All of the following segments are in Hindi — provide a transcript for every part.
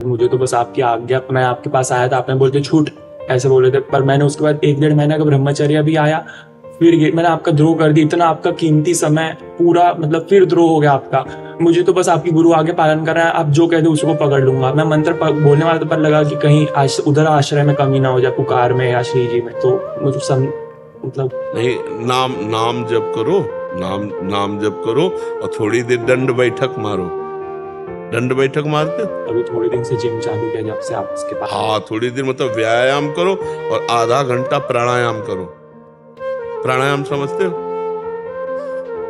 मुझे तो बस आपकी आज्ञा, मैं आपके पास आया था, आपने बोलते छूट ऐसे बोले थे, पर मैंने उसके बाद 1-1.5 महीना का ब्रह्मचर्य भी आया, फिर ये मैंने आपका द्रोह कर दिया, इतना आपका कीमती समय पूरा मतलब फिर द्रोह हो गया आपका। मुझे तो बस आपकी गुरु आगे पालन करना है, आप जो कहते उसको पकड़ लूंगा। मैं मंत्र बोलने वाला था, पर लगा कि कहीं उधर आश्रय में कमी ना हो जाए, पुकार में या श्री जी में, तो मुझे मतलब नहीं, नाम नाम जप करो, नाम जप करो और थोड़ी देर दंड बैठक मारो। दंड बैठक मारते हो? अभी थोड़े दिन से जिम चालू किया जब से आप इसके पास। हाँ, थोड़ी देर मतलब व्यायाम करो और आधा घंटा प्राणायाम करो। प्राणायाम समझते हो?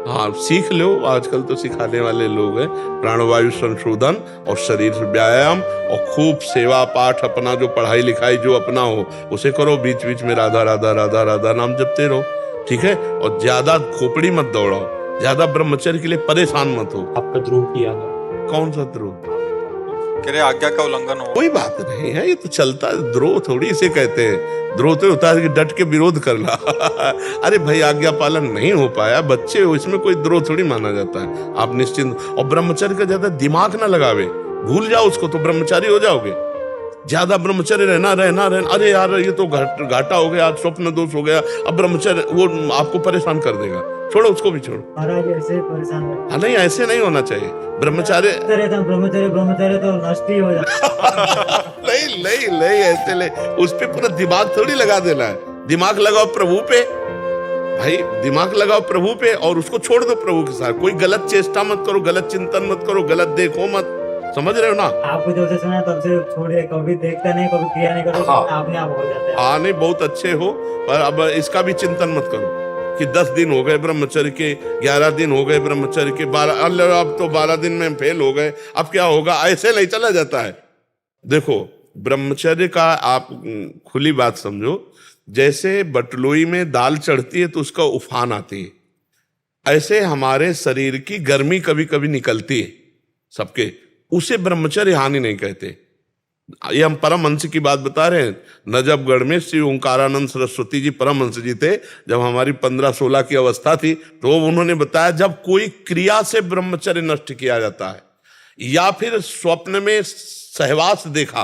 हाँ, सीख लो, आजकल तो सिखाने वाले लोग हैं। प्राणवायु संशोधन और शरीर व्यायाम और खूब सेवा पाठ, अपना जो पढ़ाई लिखाई जो अपना हो उसे करो। बीच बीच में राधा राधा राधा राधा नाम जपते रहो, ठीक है? और ज्यादा खोपड़ी मत दौड़ाओ, ज्यादा ब्रह्मचर्य के लिए परेशान मत हो। आपका द्रोह किया था। कौन सा द्रोह? कह रहे आज्ञा का उल्लंघन हो। कोई बात नहीं है, ये तो चलता है। द्रोह थोड़ी इसे कहते हैं। द्रोह तो होता है कि डट के विरोध करना। अरे भाई, आज्ञा पालन नहीं हो पाया, बच्चे हो, इसमें कोई द्रोह थोड़ी माना जाता है। आप निश्चिंत, और ब्रह्मचर्य का ज्यादा दिमाग ना लगावे, भूल जाओ उसको तो ब्रह्मचारी हो जाओगे। ज्यादा ब्रह्मचर्य रहना रहना रहना, अरे यार ये तो घाटा हो गया, स्वप्न दोष हो गया, अब ब्रह्मचर्य वो आपको परेशान कर देगा। छोड़ो, उसको भी छोड़ो। महाराज ऐसे परेशान हाँ, नहीं, ऐसे नहीं होना चाहिए। ब्रह्मचार्य ब्रह्मचर्य तो नष्ट ही हो जाता। नहीं नहीं नहीं, ऐसे ले, उस पे पूरा दिमाग थोड़ी लगा देना है। दिमाग लगाओ प्रभु पे भाई, दिमाग लगाओ प्रभु पे और उसको छोड़ दो प्रभु के साथ। कोई गलत चेष्टा मत करो, गलत चिंतन मत करो, गलत देखो मत। समझ रहे हो ना? आपको जब से सुना तब से छोड़िए, कभी देखता नहीं, कभी क्रिया नहीं करो, हाँ। आपने आप हो जाता है। हाँ, नहीं, बहुत अच्छे हो, पर अब इसका भी चिंतन मत करो कि 10 दिन हो गए ब्रह्मचर्य के, 11 दिन हो गए ब्रह्मचर्य के, 12, अब तो 12 दिन में फेल हो गए, अब क्या होगा? ऐसे नहीं चला जाता है। देखो, ब्रह्मचर्य का आप खुली बात समझो, जैसे बटलोई में दाल चढ़ती है तो उसका उफान आती है, ऐसे हमारे शरीर की गर्मी कभी कभी निकलती है सबके, उसे ब्रह्मचर्य हानि नहीं कहते। ये हम परमहंस की बात बता रहे हैं। नजफगढ़ में श्री ओंकारानंद सरस्वती जी परमहंस जी थे, जब हमारी 15-16 की अवस्था थी, तो उन्होंने बताया जब कोई क्रिया से ब्रह्मचर्य नष्ट किया जाता है या फिर स्वप्न में सहवास देखा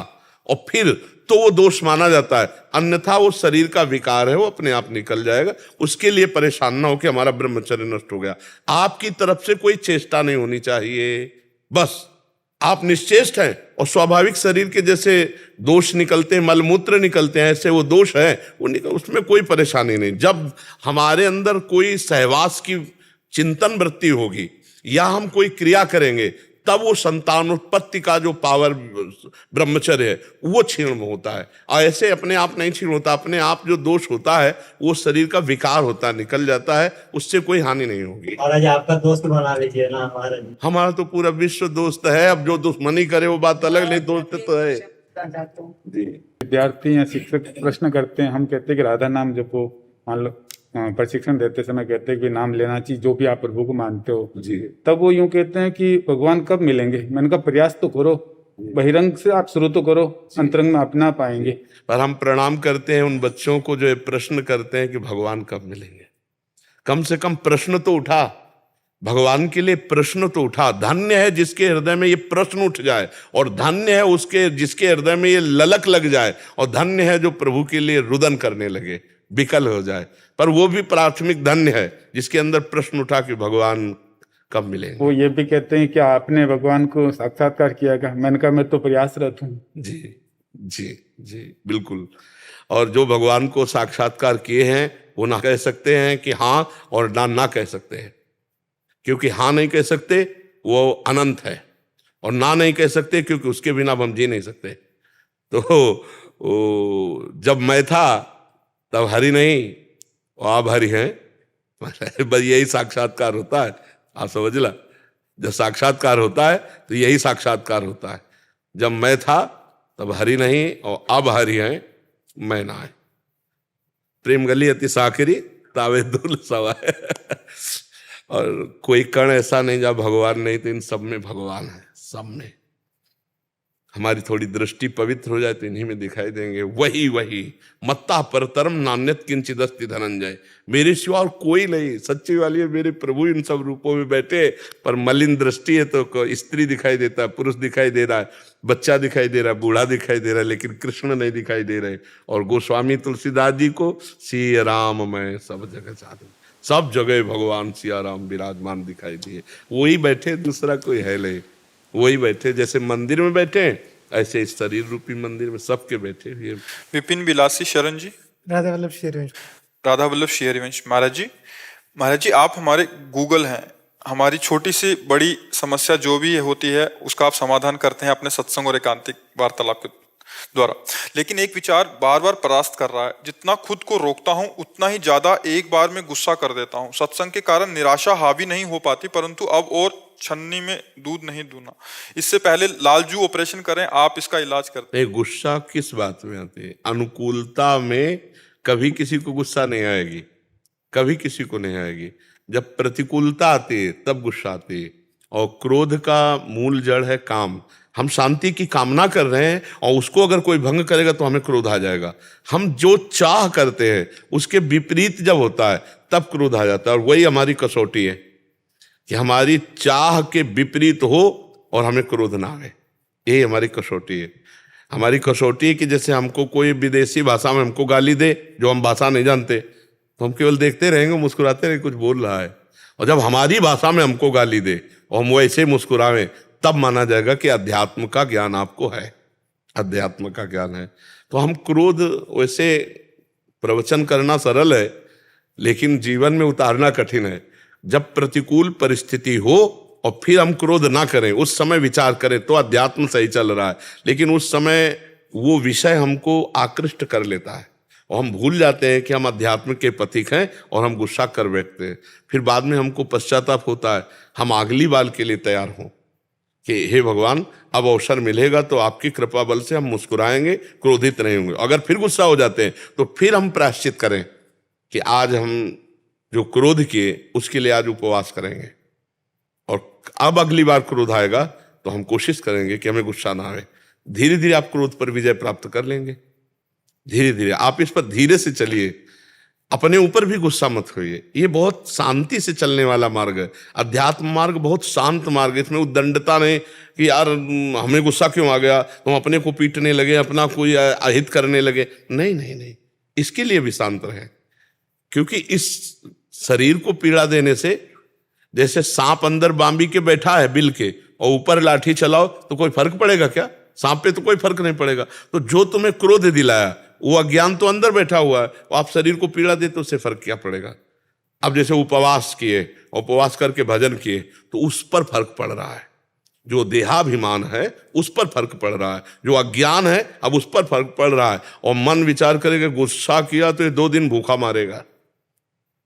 और फिर, तो वो दोष माना जाता है, अन्यथा वो शरीर का विकार है, वो अपने आप निकल जाएगा। उसके लिए परेशान ना हो कि हमारा ब्रह्मचर्य नष्ट हो गया। आपकी तरफ से कोई चेष्टा नहीं होनी चाहिए, बस आप निश्चेष्ट हैं और स्वाभाविक शरीर के जैसे दोष निकलते हैं, मलमूत्र निकलते हैं, ऐसे वो दोष है, वो उसमें कोई परेशानी नहीं। जब हमारे अंदर कोई सहवास की चिंतन वृत्ति होगी या हम कोई क्रिया करेंगे, तब वो संतानोत्पत्ति का जो पावर ब्रह्मचर्य है वो क्षीण होता है। और ऐसे अपने आप नहीं क्षीण होता, अपने आप जो दोष होता है वो शरीर का विकार होता है, निकल जाता है, उससे कोई हानि नहीं होगी। महाराज आपका दोस्त बना लीजिए ना महाराज। हमारा तो पूरा विश्व दोस्त है, अब जो दुश्मनी करे वो बात अलग, नहीं दोस्त तो है जी। विद्यार्थी या शिक्षक प्रश्न करते हैं, हम कहते हैं कि राधा नाम जपो, मान लो प्रशिक्षण देते समय कहते हैं कि नाम लेना चाहिए जो भी आप प्रभु को मानते हो जी। तब वो यूं कहते हैं कि भगवान कब मिलेंगे। मैंने कहा प्रयास तो करो, बहिरंग से आप शुरू तो करो, अंतरंग में अपना पाएंगे। पर हम प्रणाम करते हैं उन बच्चों को जो प्रश्न करते हैं कि भगवान कब मिलेंगे। कम से कम प्रश्न तो उठा, भगवान के लिए प्रश्न तो उठा। धन्य है जिसके हृदय में ये प्रश्न उठ जाए, और धन्य है उसके जिसके हृदय में ये ललक लग जाए, और धन्य है जो प्रभु के लिए रुदन करने लगे, विकल हो जाए। पर वो भी प्राथमिक धन्य है जिसके अंदर प्रश्न उठा कि भगवान कब मिलेंगे। वो ये भी कहते हैं कि आपने भगवान को साक्षात्कार किया क्या। मैंने कहा मैं तो प्रयासरत हूँ। जी जी जी, बिल्कुल। और जो भगवान को साक्षात्कार किए हैं वो ना कह सकते हैं कि हाँ, और ना कह सकते हैं, क्योंकि हाँ नहीं कह सकते वो अनंत है, और ना नहीं कह सकते क्योंकि उसके बिना हम जी नहीं सकते। तो जब मैं था तब हरि नहीं, और आप हरि हैं, बस यही साक्षात्कार होता है। आप समझ ला, जब साक्षात्कार होता है तो यही साक्षात्कार होता है। जब मैं था तब हरि नहीं, और अब हरि हैं, मैं ना है। प्रेम गली अति साखिरी तावे दुल सवाए। और कोई कण ऐसा नहीं जहाँ भगवान नहीं, तो इन सब में भगवान है, सब में। हमारी थोड़ी दृष्टि पवित्र हो जाए तो इन्हीं में दिखाई देंगे। वही वही मत्ता परतरम नान्यत किंचिदस्ति धनंजय, मेरे सिवा और कोई नहीं। सच्ची वाली है, मेरे प्रभु इन सब रूपों में बैठे, पर मलिन दृष्टि है तो स्त्री दिखाई देता है, पुरुष दिखाई दे रहा है, बच्चा दिखाई दे रहा है, बूढ़ा दिखाई दे रहा है, लेकिन कृष्ण नहीं दिखाई दे रहे। और गोस्वामी तुलसीदास जी को सिया राम मैं सब जगह चाहते, सब जगह भगवान सिया राम विराजमान दिखाई दिए। वही बैठे, दूसरा कोई है नहीं। वही बैठे, जैसे मंदिर में बैठे ऐसे इस शरीर रूपी मंदिर में सबके बैठे हुए। विपिन बिलासी शरण जी। राधा वल्लभ शेरवंश। राधा वल्लभ शेरवंश। महाराज जी आप हमारे गूगल हैं, हमारी छोटी सी बड़ी समस्या जो भी होती है उसका आप समाधान करते हैं अपने सत्संग और एकांतिक वार्तालाप के द्वारा, लेकिन एक विचार बार बार परास्त कर रहा है। जितना खुद को रोकता हूं उतना ही ज्यादा एक बार में गुस्सा कर देता हूं। सत्संग के कारण निराशा हावी नहीं हो पाती, परंतु अब और छन्नी में दूध नहीं दूना। इससे पहले लालजू ऑपरेशन करें, आप इसका इलाज करते हैं। गुस्सा किस बात में आते हैं? अनुकूलता में कभी किसी को गुस्सा नहीं आएगी, कभी किसी को नहीं आएगी। जब प्रतिकूलता आती है तब गुस्सा आती है। और क्रोध का मूल जड़ है काम। हम शांति की कामना कर रहे हैं और उसको अगर कोई भंग करेगा तो हमें क्रोध आ जाएगा। हम जो चाह करते हैं उसके विपरीत जब होता है तब क्रोध आ जाता है। और वही हमारी कसौटी है कि हमारी चाह के विपरीत हो और हमें क्रोध ना आए। यही हमारी कसौटी है। हमारी कसौटी है कि जैसे हमको कोई विदेशी भाषा में हमको गाली दे, जो हम भाषा नहीं जानते, तो हम केवल देखते रहेंगे, मुस्कुराते रहेंगे, कुछ बोल रहा है। और जब हमारी भाषा में हमको गाली दे और हम वैसे मुस्कुरावें, तब माना जाएगा कि अध्यात्म का ज्ञान आपको है, अध्यात्म का ज्ञान है। तो हम क्रोध, वैसे प्रवचन करना सरल है लेकिन जीवन में उतारना कठिन है। जब प्रतिकूल परिस्थिति हो और फिर हम क्रोध ना करें, उस समय विचार करें तो अध्यात्म सही चल रहा है। लेकिन उस समय वो विषय हमको आकृष्ट कर लेता है और हम भूल जाते हैं कि हम अध्यात्म के पथिक हैं और हम गुस्सा कर बैठते हैं। फिर बाद में हमको पश्चाताप होता है। हम अगली बार के लिए तैयार हों कि हे भगवान, अब अवसर मिलेगा तो आपकी कृपा बल से हम मुस्कुराएंगे, क्रोधित नहीं होंगे। अगर फिर गुस्सा हो जाते हैं तो फिर हम प्रायश्चित करें कि आज हम जो क्रोध किए उसके लिए आज उपवास करेंगे। और अब अगली बार क्रोध आएगा तो हम कोशिश करेंगे कि हमें गुस्सा ना आए। धीरे धीरे आप क्रोध पर विजय प्राप्त कर लेंगे। धीरे धीरे आप इस पर धीरे से चलिए, अपने ऊपर भी गुस्सा मत होइए। ये बहुत शांति से चलने वाला मार्ग है। अध्यात्म मार्ग बहुत शांत मार्ग है। इसमें उद्दंडता नहीं कि यार हमें गुस्सा क्यों आ गया तो हम अपने को पीटने लगे, अपना कोई अहित करने लगे। नहीं नहीं नहीं, इसके लिए भी शांत रहें। क्योंकि इस शरीर को पीड़ा देने से, जैसे सांप अंदर बांबी के बैठा है बिल के और ऊपर लाठी चलाओ तो कोई फर्क पड़ेगा क्या? सांप पे तो कोई फर्क नहीं पड़ेगा। तो जो तुम्हें क्रोध दिलाया वो अज्ञान तो अंदर बैठा हुआ है, आप शरीर को पीड़ा दे तो उससे फर्क क्या पड़ेगा? अब जैसे उपवास किए, उपवास करके भजन किए तो उस पर फर्क पड़ रहा है। जो देहाभिमान है उस पर फर्क पड़ रहा है, जो अज्ञान है अब उस पर फर्क पड़ रहा है। और मन विचार करेगा गुस्सा किया तो ये 2 दिन भूखा मारेगा,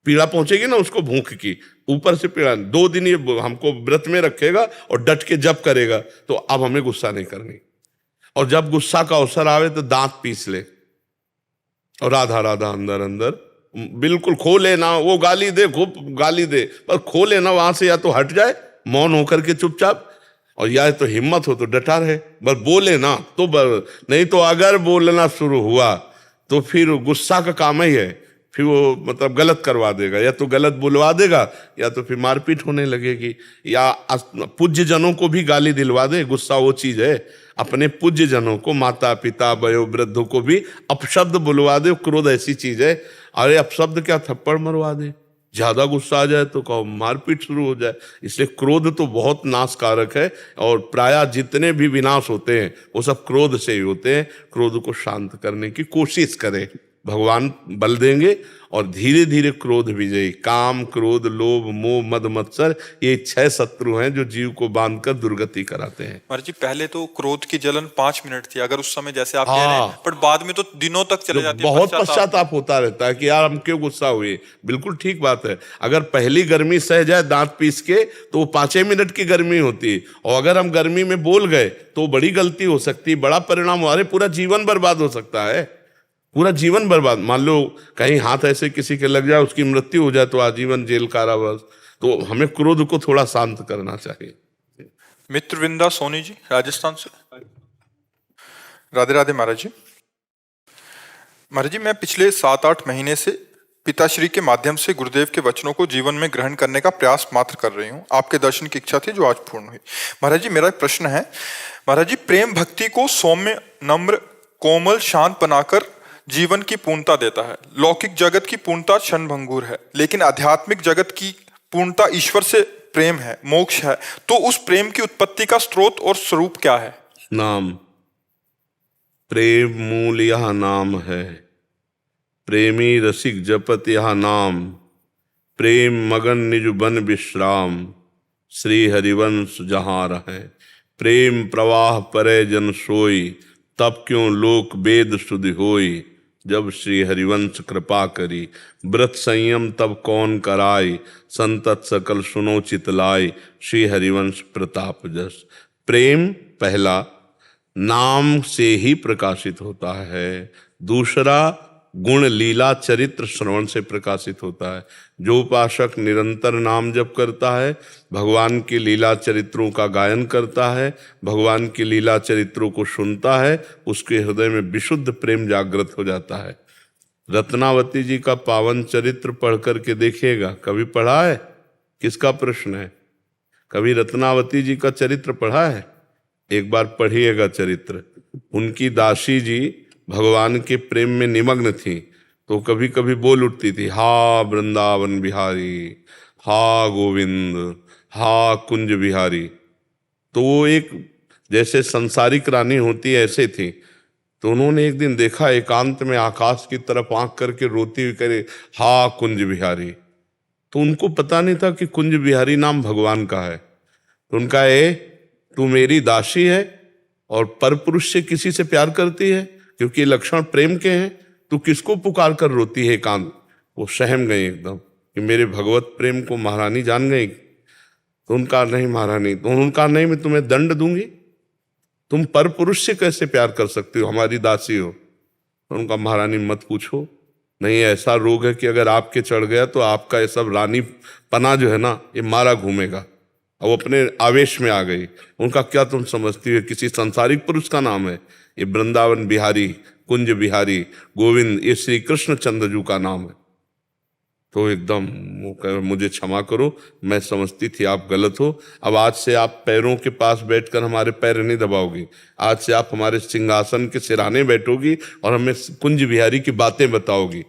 पीड़ा पहुंचेगी ना उसको भूख की, ऊपर से पीड़ा। 2 दिन ये हमको व्रत में रखेगा और डट के जप करेगा तो अब हमें गुस्सा नहीं करनी। और जब गुस्सा का अवसर आवे तो दांत पीस ले और राधा राधा अंदर अंदर बिल्कुल खोले ना। वो गाली दे, खूब गाली दे, पर खोले ना वहां से। या तो हट जाए मौन होकर के चुपचाप, और या तो हिम्मत हो तो डटा रहे, बस बोले ना तो नहीं तो अगर बोलना शुरू हुआ तो फिर गुस्सा का काम ही है, फिर वो मतलब गलत करवा देगा, या तो गलत बुलवा देगा या तो फिर मारपीट होने लगेगी। या पूज्य जनों को भी गाली दिलवा दे। गुस्सा वो चीज है, अपने पूज्य जनों को, माता पिता वयोवृद्धों को भी अपशब्द बुलवा दे। क्रोध ऐसी चीज है, अरे अपशब्द क्या, थप्पड़ मरवा दे। ज्यादा गुस्सा आ जाए तो कहो मारपीट शुरू हो जाए। इसलिए क्रोध तो बहुत नाशकारक है और प्रायः जितने भी विनाश होते हैं वो सब क्रोध से ही होते हैं। क्रोध को शांत करने की कोशिश करें, भगवान बल देंगे। और धीरे धीरे क्रोध विजयी, काम क्रोध लोभ मोह मद मत्सर, ये 6 शत्रु हैं जो जीव को बांधकर दुर्गति कराते हैं। महाराज जी पहले तो क्रोध की जलन 5 मिनट थी, अगर उस समय जैसे आप कह रहे हैं, पर बाद में तो दिनों तक चले जाती है। बहुत पश्चाताप होता रहता है कि यार हम क्यों गुस्सा हुए। बिल्कुल ठीक बात है। अगर पहली गर्मी सह जाए दांत पीस के तो वो 5 मिनट की गर्मी होती है, और अगर हम गर्मी में बोल गए तो बड़ी गलती हो सकती है, बड़ा परिणाम, अरे पूरा जीवन बर्बाद हो सकता है, पूरा जीवन बर्बाद। मान लो कहीं हाथ ऐसे किसी के लग जाए, उसकी मृत्यु हो जाए तो आजीवन जेल कारावास। तो हमें क्रोध को थोड़ा शांत करना चाहिए। मित्रविंदा सोनी जी राजस्थान से। राधे राधे महाराज जी। महाराज जी, मैं पिछले 7-8 महीने से पिताश्री के माध्यम से गुरुदेव के वचनों को जीवन में ग्रहण करने का प्रयास मात्र कर रही हूँ। आपके दर्शन की इच्छा थी जो आज पूर्ण हुई। महाराज जी, मेरा एक प्रश्न है। महाराज जी, प्रेम भक्ति को सौम्य, नम्र, कोमल, शांत बनाकर जीवन की पूर्णता देता है। लौकिक जगत की पूर्णता क्षणभंगुर है, लेकिन आध्यात्मिक जगत की पूर्णता ईश्वर से प्रेम है, मोक्ष है। तो उस प्रेम की उत्पत्ति का स्रोत और स्वरूप क्या है? नाम। प्रेम मूल यह नाम है, प्रेमी रसिक जपत यह नाम। प्रेम मगन निज बन विश्राम, श्री हरिवंश जहाँ रहे। प्रेम प्रवाह परे जन सोई, तब क्यों लोक वेद सुधि होई। जब श्री हरिवंश कृपा करी, व्रत संयम तब कौन कराई। संतत सकल सुनो चितलाई, श्री हरिवंश प्रताप जस। प्रेम पहला नाम से ही प्रकाशित होता है। दूसरा गुण लीला चरित्र श्रवण से प्रकाशित होता है। जो उपासक निरंतर नाम जप करता है, भगवान की लीला चरित्रों का गायन करता है, भगवान की लीला चरित्रों को सुनता है, उसके हृदय में विशुद्ध प्रेम जागृत हो जाता है। रत्नावती जी का पावन चरित्र पढ़ करके देखिएगा। कभी पढ़ा है? किसका प्रश्न है? कभी रत्नावती जी का चरित्र पढ़ा है? एक बार पढ़िएगा चरित्र। उनकी दासी जी भगवान के प्रेम में निमग्न थी, तो कभी कभी बोल उठती थी, हा वृंदावन बिहारी, हा गोविंद, हा कुंज बिहारी। तो वो एक जैसे संसारिक रानी होती है ऐसे थी। तो उन्होंने एक दिन देखा एकांत में आकाश की तरफ आंख करके रोती हुई करे, हा कुंज बिहारी। तो उनको पता नहीं था कि कुंज बिहारी नाम भगवान का है। तो उनका तू मेरी दासी है और परपुरुष से किसी से प्यार करती है, क्योंकि लक्षण प्रेम के हैं, तू किसको पुकार कर रोती है एकांत। वो सहम गई एकदम कि मेरे भगवत प्रेम को महारानी जान गई। तो उनका नहीं महारानी, तो उनका नहीं, मैं तुम्हें दंड दूंगी। तुम परपुरुष से कैसे प्यार कर सकती हो, हमारी दासी हो। तो उनका महारानी मत पूछो, नहीं ऐसा रोग है कि अगर आपके चढ़ गया तो आपका ये सब रानी पना जो है ना, ये मारा घूमेगा। और वो अपने आवेश में आ गई। उनका क्या तुम समझती हो किसी संसारिक पुरुष का नाम है? ये वृंदावन बिहारी, कुंज बिहारी, गोविंद, ये श्री कृष्ण चंद्र जी का नाम है। तो एकदम वो कह, मुझे क्षमा करो, मैं समझती थी आप गलत हो। अब आज से आप पैरों के पास बैठकर हमारे पैर नहीं दबाओगी। आज से आप हमारे सिंहासन के सिराने बैठोगी और हमें कुंज बिहारी की बातें बताओगी।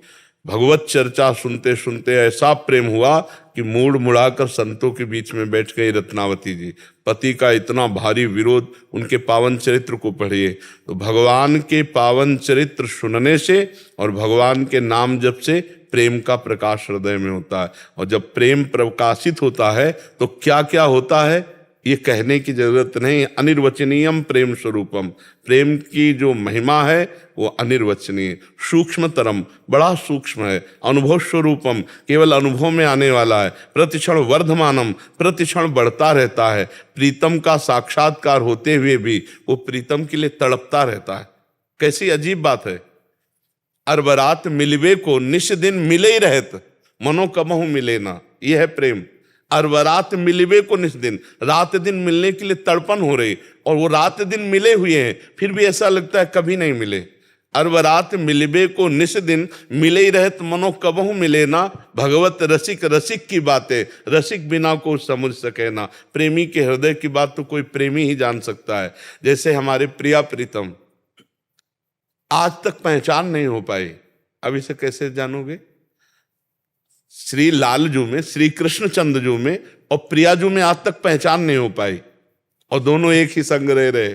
भगवत चर्चा सुनते सुनते ऐसा प्रेम हुआ कि मूड मुड़ाकर संतों के बीच में बैठ गई रत्नावती जी। पति का इतना भारी विरोध, उनके पावन चरित्र को पढ़िए। तो भगवान के पावन चरित्र सुनने से और भगवान के नाम जप से प्रेम का प्रकाश हृदय में होता है। और जब प्रेम प्रकाशित होता है तो क्या क्या होता है ये कहने की जरूरत नहीं। अनिर्वचनीयम प्रेम स्वरूपम, प्रेम की जो महिमा है वो अनिर्वचनीय, सूक्ष्मतरम, बड़ा सूक्ष्म है। अनुभव स्वरूपम, केवल अनुभव में आने वाला है। प्रतिक्षण वर्धमानम, प्रतिक्षण बढ़ता रहता है। प्रीतम का साक्षात्कार होते हुए भी वो प्रीतम के लिए तड़पता रहता है। कैसी अजीब बात है। अरबरात मिलवे को निश दिन मिले ही रहत, मनो कबहू मिले ना, यह है प्रेम। अरबरात मिलवे को निश दिन, रात दिन मिलने के लिए तड़पन हो रही, और वो रात दिन मिले हुए हैं, फिर भी ऐसा लगता है कभी नहीं मिले। अरबरात मिलवे को निश दिन मिले ही रहत, मनो कबहू मिले ना। भगवत रसिक रसिक की बातें रसिक बिना को समझ सके ना। प्रेमी के हृदय की बात तो कोई प्रेमी ही जान सकता है। जैसे हमारे प्रिया प्रीतम आज तक पहचान नहीं हो पाई, अब इसे कैसे जानोगे? श्री लालजू में, श्री कृष्ण चंद्रजू में और प्रियाजू में आज तक पहचान नहीं हो पाई, और दोनों एक ही संग रह रहे,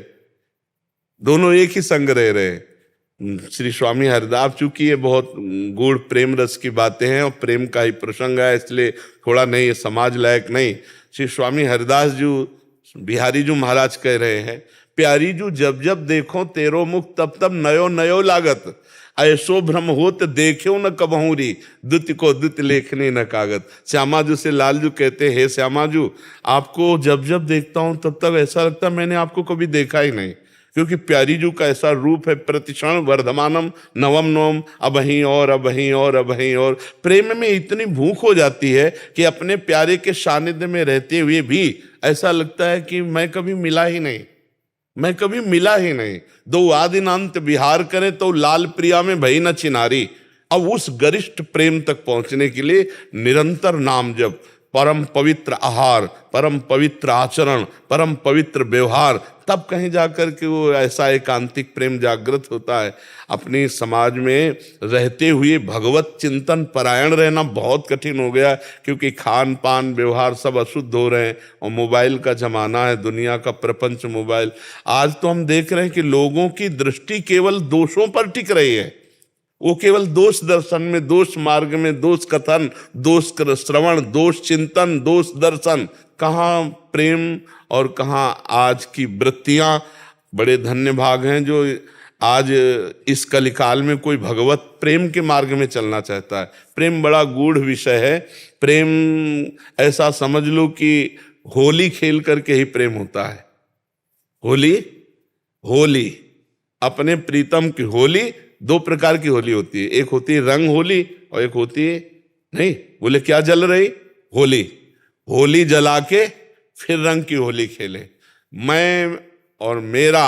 दोनों एक ही संग रह रहे। श्री स्वामी हरदास, चूंकि ये बहुत गूढ़ प्रेम रस की बातें हैं और प्रेम का ही प्रसंग है, इसलिए थोड़ा नहीं, समाज लायक नहीं। श्री स्वामी हरदास जी बिहारी जी महाराज कह रहे हैं, प्यारी जू जब जब देखो तेरो मुख तब तब नयो नयो लागत, ऐसो भ्रम होत देखो न कबहूरी, दुत को दुत लेखने न कागत। श्यामाजू से लालजू कहते हैं, हे श्यामाजू, आपको जब जब देखता हूं तब तब ऐसा लगता मैंने आपको कभी देखा ही नहीं, क्योंकि प्यारी जू का ऐसा रूप है। प्रतिक्षण वर्धमानम नवम नवम, अबहीं और अबहीं और अबहीं और। प्रेम में इतनी भूख हो जाती है कि अपने प्यारे के सानिध्य में रहते हुए भी ऐसा लगता है कि मैं कभी मिला ही नहीं, मैं कभी मिला ही नहीं। दो आदिन अंत विहार करें तो लाल प्रिया में भई न चिनारी। अब उस गरिष्ठ प्रेम तक पहुंचने के लिए निरंतर नाम जप, परम पवित्र आहार, परम पवित्र आचरण, परम पवित्र व्यवहार, तब कहीं जाकर के वो ऐसा एकांतिक प्रेम जागृत होता है। अपनी समाज में रहते हुए भगवत चिंतन परायण रहना बहुत कठिन हो गया, क्योंकि खान पान व्यवहार सब अशुद्ध हो रहे हैं और मोबाइल का जमाना है, दुनिया का प्रपंच मोबाइल। आज तो हम देख रहे हैं कि लोगों की दृष्टि केवल दोषों पर टिक रही है। वो केवल दोष दर्शन में, दोष मार्ग में, दोष कथन, दोष श्रवण, दोष चिंतन, दोष दर्शन, कहाँ प्रेम और कहाँ आज की वृत्तियां। बड़े धन्य भाग हैं जो आज इस कलिकाल में कोई भगवत प्रेम के मार्ग में चलना चाहता है। प्रेम बड़ा गूढ़ विषय है। प्रेम ऐसा समझ लो कि होली खेल करके ही प्रेम होता है। होली अपने प्रीतम की होली, दो प्रकार की होली होती है, एक होती है रंग होली और एक होती है नहीं, बोले क्या जल रही, होली जला के फिर रंग की होली खेले। मैं और मेरा,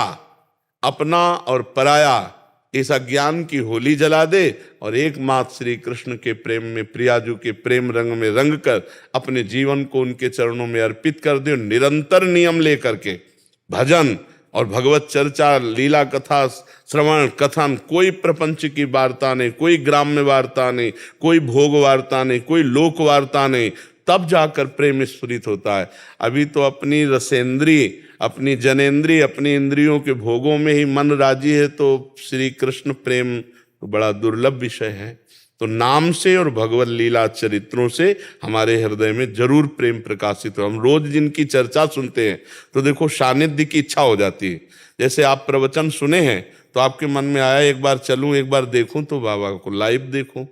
अपना और पराया, इस अज्ञान की होली जला दे और एकमात्र श्री कृष्ण के प्रेम में, प्रियाजू के प्रेम रंग में रंग कर अपने जीवन को उनके चरणों में अर्पित कर दे। निरंतर नियम लेकर के भजन और भगवत चर्चा, लीला कथा, श्रवण कथन, कोई प्रपंच की वार्ता नहीं, कोई ग्राम्य वार्ता नहीं, कोई भोग वार्ता नहीं, कोई लोक वार्ता नहीं, तब जाकर प्रेम स्फुरित होता है। अभी तो अपनी रसेंद्रिय, अपनी जनेंद्रिय, अपनी इंद्रियों के भोगों में ही मन राजी है, तो श्री कृष्ण प्रेम तो बड़ा दुर्लभ विषय है। तो नाम से और भगवत लीला चरित्रों से हमारे हृदय में जरूर प्रेम प्रकाशित हो। हम रोज जिनकी चर्चा सुनते हैं तो देखो सानिध्य की इच्छा हो जाती है। जैसे आप प्रवचन सुने हैं तो आपके मन में आया एक बार चलूं, एक बार देखूं, तो बाबा को लाइव देखूं,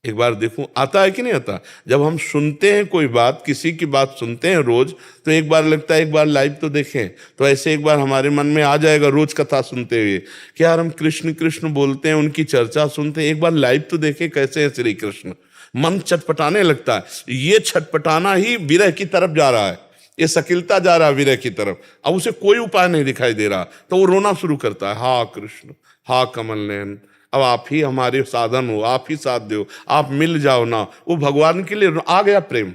एक बार देखूं, आता है कि नहीं आता। जब हम सुनते हैं कोई बात, किसी की बात सुनते हैं रोज, तो एक बार लगता है एक बार लाइव तो देखें। तो ऐसे एक बार हमारे मन में आ जाएगा रोज कथा सुनते हुए कि यार हम कृष्ण कृष्ण बोलते हैं, उनकी चर्चा सुनते हैं, एक बार लाइव तो देखें कैसे है श्री कृष्ण। मन छटपटाने लगता है। ये छटपटाना ही विरह की तरफ जा रहा है, ये सकिलता जा रहा है विरह की तरफ। अब उसे कोई उपाय नहीं दिखाई दे रहा, तो वो रोना शुरू करता है, हा कृष्ण, हा कमल नयन, अब आप ही हमारे साधन हो, आप ही साथ दो, आप मिल जाओ ना। वो भगवान के लिए आ गया प्रेम,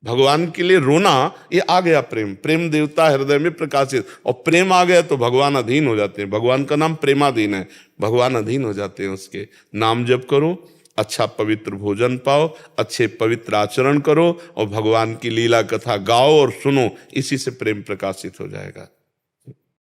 भगवान के लिए रोना, ये आ गया प्रेम। प्रेम देवता हृदय में प्रकाशित, और प्रेम आ गया तो भगवान अधीन हो जाते हैं। भगवान का नाम प्रेमाधीन है, भगवान अधीन हो जाते हैं उसके। नाम जप करो, अच्छा पवित्र भोजन पाओ, अच्छे पवित्र आचरण करो और भगवान की लीला कथा गाओ और सुनो, इसी से प्रेम प्रकाशित हो जाएगा।